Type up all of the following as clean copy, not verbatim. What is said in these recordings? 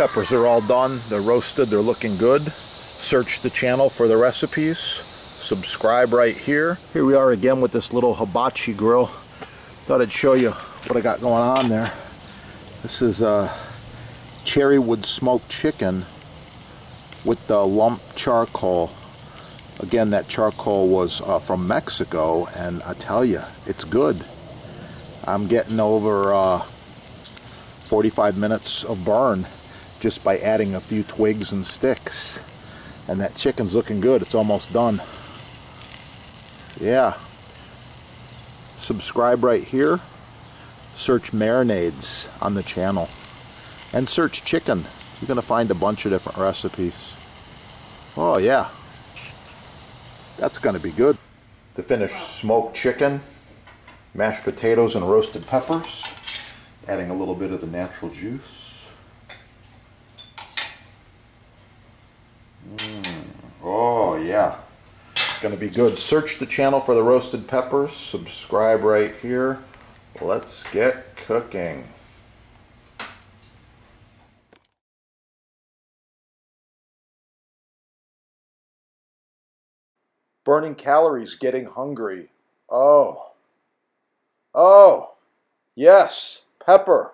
peppers are all done. They're roasted. They're looking good. Search the channel for the recipes. Subscribe right here. Here we are again with this little hibachi grill. Thought I'd show you what I got going on there. This is cherry wood smoked chicken with the lump charcoal. Again, that charcoal was from Mexico, and I tell you, it's good. I'm getting over 45 minutes of burn just by adding a few twigs and sticks. And that chicken's looking good. It's almost done. Yeah. Subscribe right here. Search marinades on the channel. And search chicken. You're going to find a bunch of different recipes. Oh yeah. That's going to be good. To finish, smoked chicken, mashed potatoes and roasted peppers. Adding a little bit of the natural juice. Oh yeah, it's going to be good. Search the channel for the roasted peppers. Subscribe right here. Let's get cooking. Burning calories, getting hungry. Oh, yes, pepper.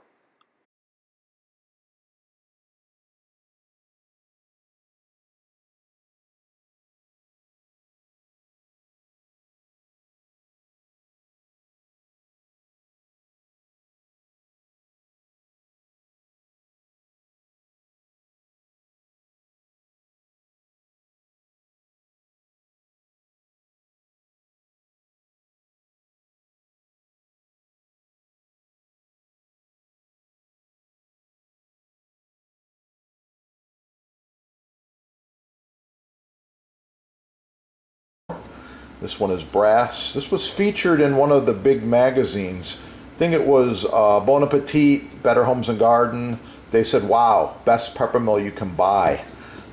This one is brass. This was featured in one of the big magazines. I think it was Bon Appetit, Better Homes and Garden. They said, wow, best pepper mill you can buy,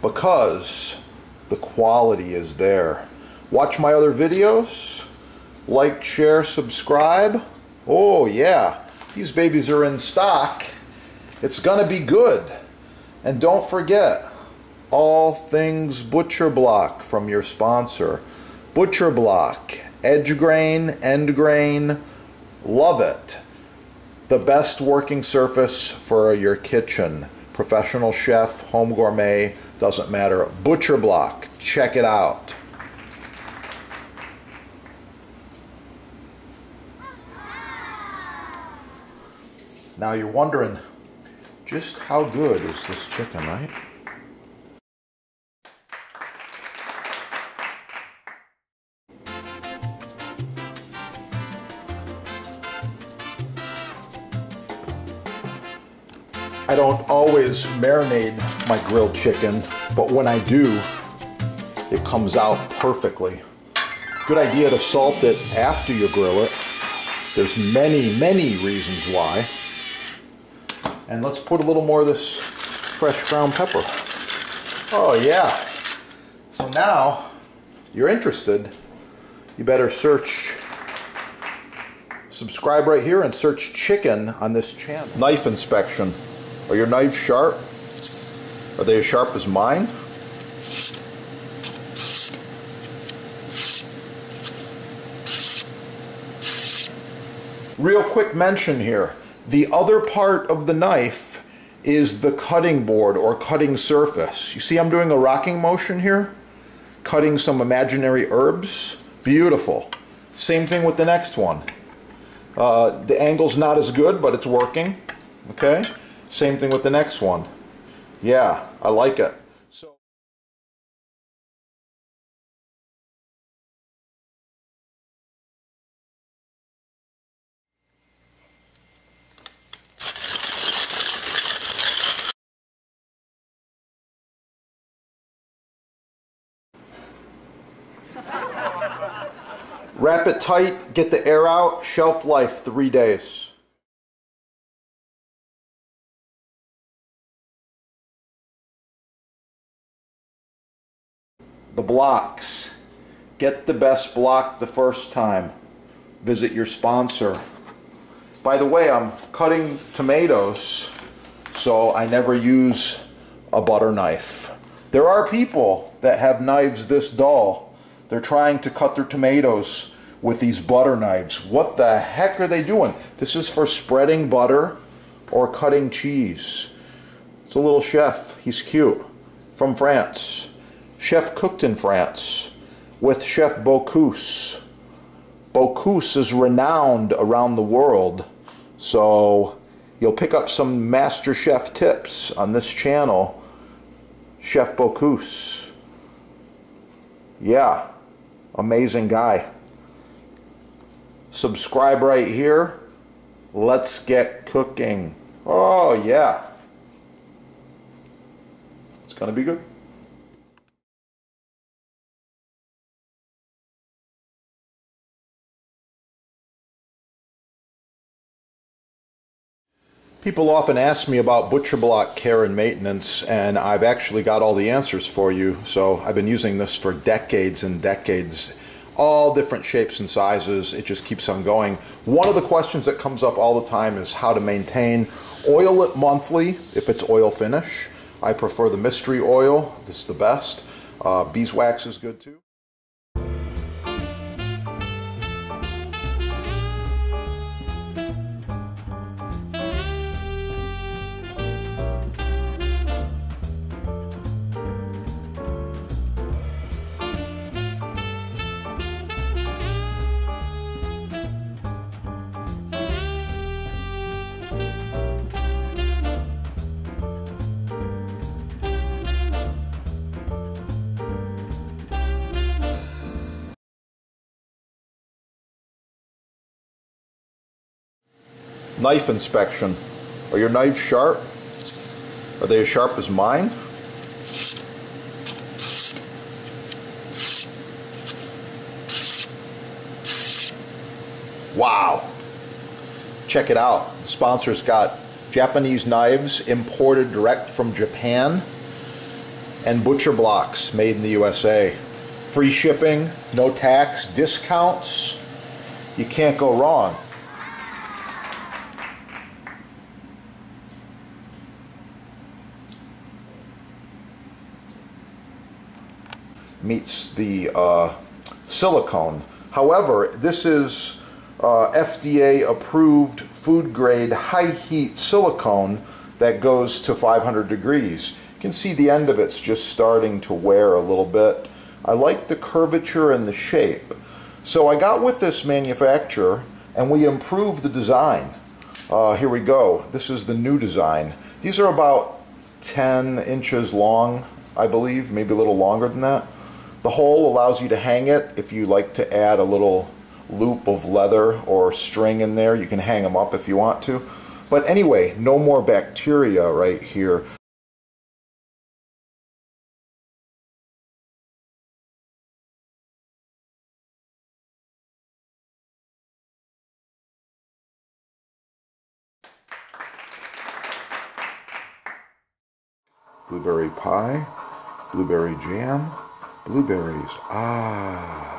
because the quality is there. Watch my other videos. Like, share, subscribe. Oh yeah, these babies are in stock. It's gonna be good. And don't forget, all things Butcher Block from your sponsor. Butcher Block, edge grain, end grain, love it. The best working surface for your kitchen. Professional chef, home gourmet, doesn't matter. Butcher Block, check it out. Now you're wondering, just how good is this chicken, right? I don't always marinate my grilled chicken, but when I do, it comes out perfectly. Good idea to salt it after you grill it. There's many reasons why. And let's put a little more of this fresh ground pepper. Oh yeah. So now, you're interested, you better subscribe right here and search chicken on this channel. Knife inspection. Are your knives sharp? Are they as sharp as mine? Real quick mention here. The other part of the knife is the cutting board or cutting surface. You see I'm doing a rocking motion here? Cutting some imaginary herbs. Beautiful. Same thing with the next one. The angle's not as good, but it's working. Okay? Same thing with the next one. Yeah, I like it. So wrap it tight, get the air out, shelf life 3 days. The blocks. Get the best block the first time. Visit your sponsor. By the way, I'm cutting tomatoes so I never use a butter knife. There are people that have knives this dull. They're trying to cut their tomatoes with these butter knives. What the heck are they doing? This is for spreading butter or cutting cheese. It's a little chef. He's cute. From France. Chef cooked in France with Chef Bocuse. Bocuse is renowned around the world, so you'll pick up some master chef tips on this channel. Chef Bocuse. Yeah, amazing guy. Subscribe right here. Let's get cooking. Oh yeah. It's gonna be good. People often ask me about butcher block care and maintenance, and I've actually got all the answers for you. So I've been using this for decades and decades, all different shapes and sizes. It just keeps on going. One of the questions that comes up all the time is how to maintain. Oil it monthly if it's oil finish. I prefer the mystery oil. This is the best. Beeswax is good too. Knife inspection. Are your knives sharp? Are they as sharp as mine? Wow. Check it out. The sponsor's got Japanese knives imported direct from Japan and butcher blocks made in the USA. Free shipping, no tax, discounts. You can't go wrong. Meets the silicone. However, this is FDA approved food grade high heat silicone that goes to 500 degrees. You can see the end of it's just starting to wear a little bit. I like the curvature and the shape. So I got with this manufacturer and we improved the design. Here we go. This is the new design. These are about 10 inches long, I believe, maybe a little longer than that. The hole allows you to hang it. If you like to add a little loop of leather or string in there, you can hang them up if you want to. But anyway, no more bacteria right here. Blueberry pie, blueberry jam, blueberries. Ah.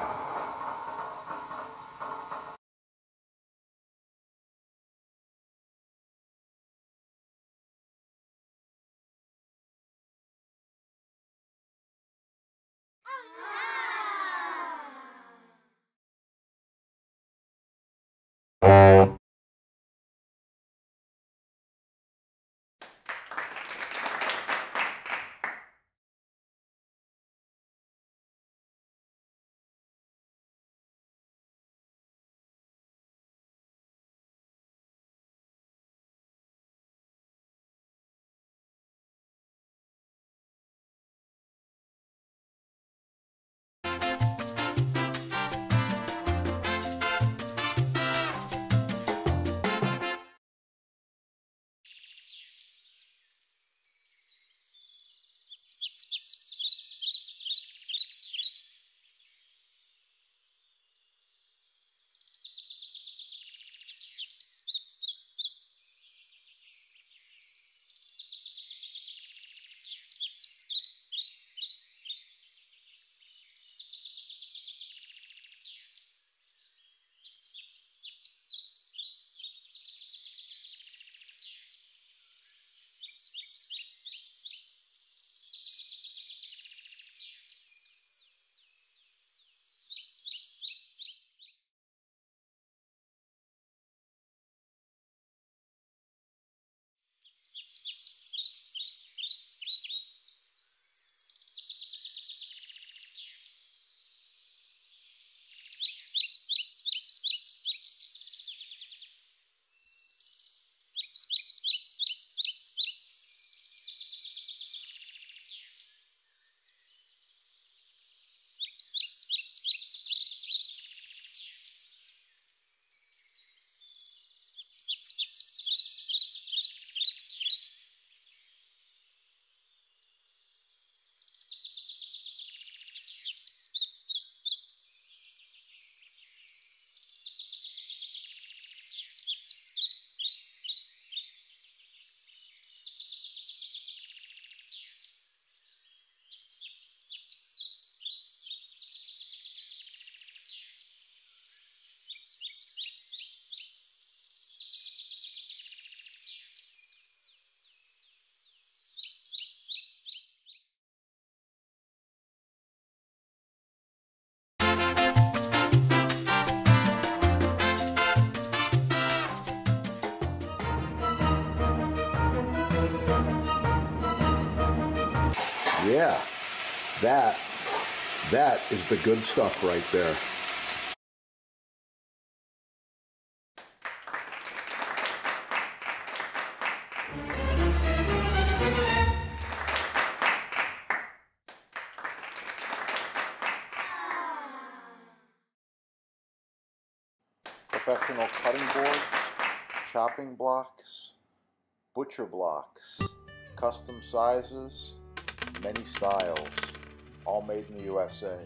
Yeah, that is the good stuff right there. Professional cutting boards, chopping blocks, butcher blocks, custom sizes, many styles, all made in the USA.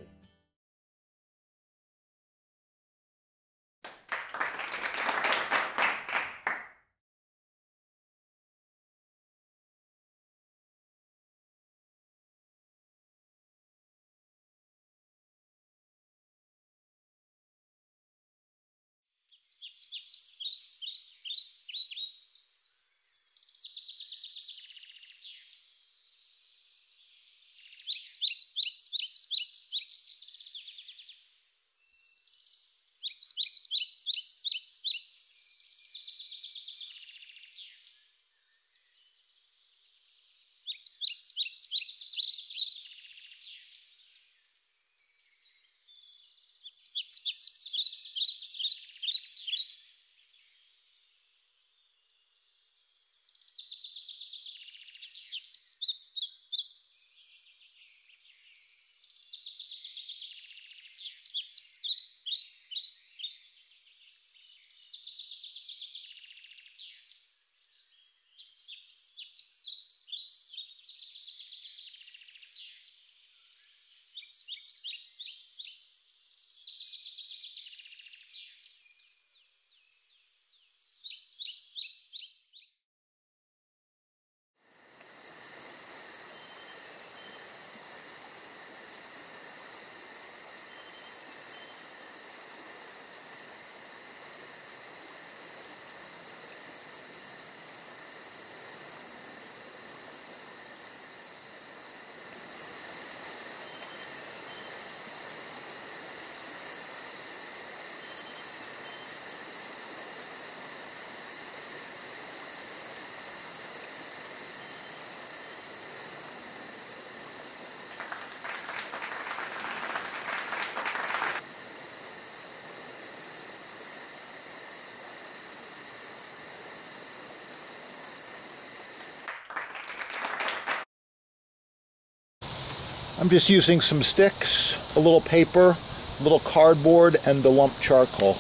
I'm just using some sticks, a little paper, a little cardboard, and the lump charcoal.